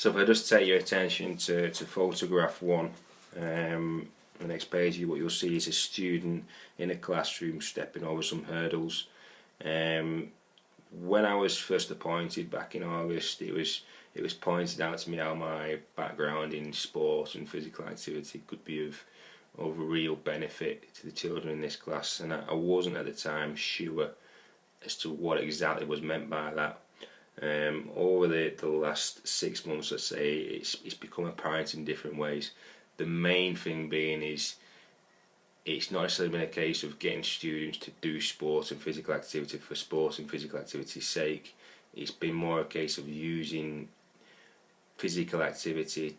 So if I just take your attention to photograph 1, the next page, what you'll see is a student in a classroom stepping over some hurdles. When I was first appointed back in August, it was pointed out to me how my background in sport and physical activity could be of real benefit to the children in this class, and I wasn't at the time sure as to what exactly was meant by that. Over the last 6 months, I'd say it's become apparent in different ways. The main thing being is it's not necessarily been a case of getting students to do sport and physical activity for sport and physical activity's sake. It's been more a case of using physical activity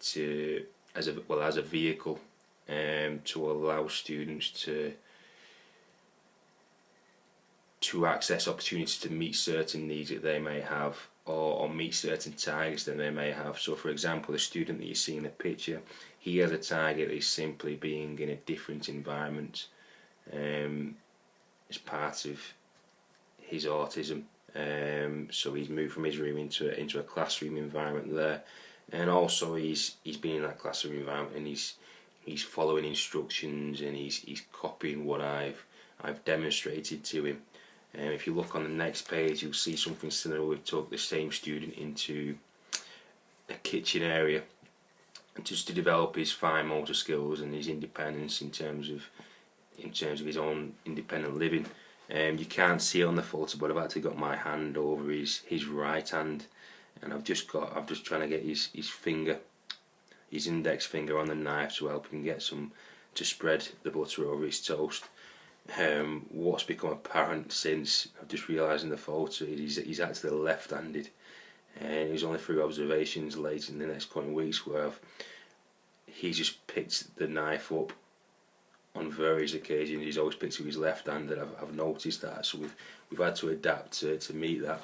as a vehicle to allow students to access opportunities to meet certain needs that they may have, or meet certain targets that they may have. So for example, the student that you see in the picture, he has a target that is simply being in a different environment as part of his autism. So he's moved from his room into a classroom environment there, and also he's been in that classroom environment and he's following instructions and he's copying what I've demonstrated to him. If you look on the next page, you'll see something similar. We've took the same student into a kitchen area just to develop his fine motor skills and his independence in terms of his own independent living. You can't see it on the photo, but I've actually got my hand over his right hand, and I'm just trying to get his index finger on the knife to help him get to spread the butter over his toast. What's become apparent since I've just realised in the photo is he's actually left-handed, and it was only through observations later in the next coming weeks where he's just picked the knife up on various occasions. He's always picked it with his left hand, and I've noticed that, so we've had to adapt to meet that.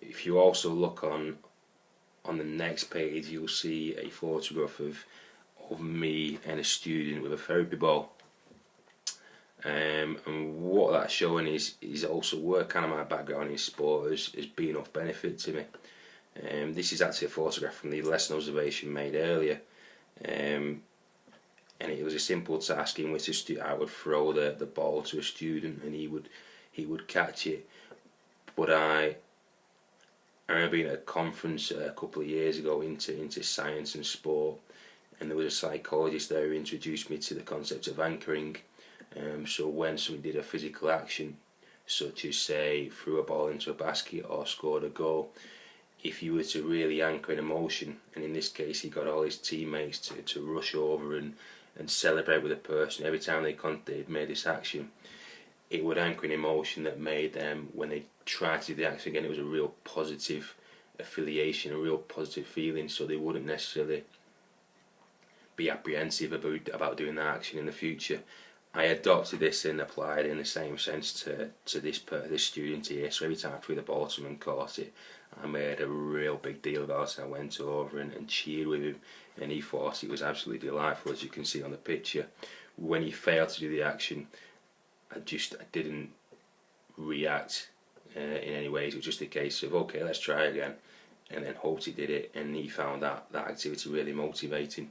If you also look on the next page, you'll see a photograph of me and a student with a therapy ball. And what that's showing is also where kind of my background in sport has been of benefit to me. This is actually a photograph from the lesson observation made earlier, and it was a simple task in which I would throw the ball to a student and he would catch it. But I remember being at a conference a couple of years ago into science and sport, and there was a psychologist there who introduced me to the concept of anchoring. So when somebody did a physical action, such as say threw a ball into a basket or scored a goal, if you were to really anchor an emotion, and in this case he got all his teammates to rush over and celebrate with the person every time they'd made this action, it would anchor an emotion that made them, when they tried to do the action again, it was a real positive affiliation, a real positive feeling, so they wouldn't necessarily be apprehensive about doing that action in the future. I adopted this and applied in the same sense to this student here. So every time I threw the ball to him and caught it, I made a real big deal about it. I went over and cheered with him, and he thought it was absolutely delightful, as you can see on the picture. When he failed to do the action, I didn't react in any ways. It was just a case of, okay, let's try again, and then hoped he did it, and he found that activity really motivating.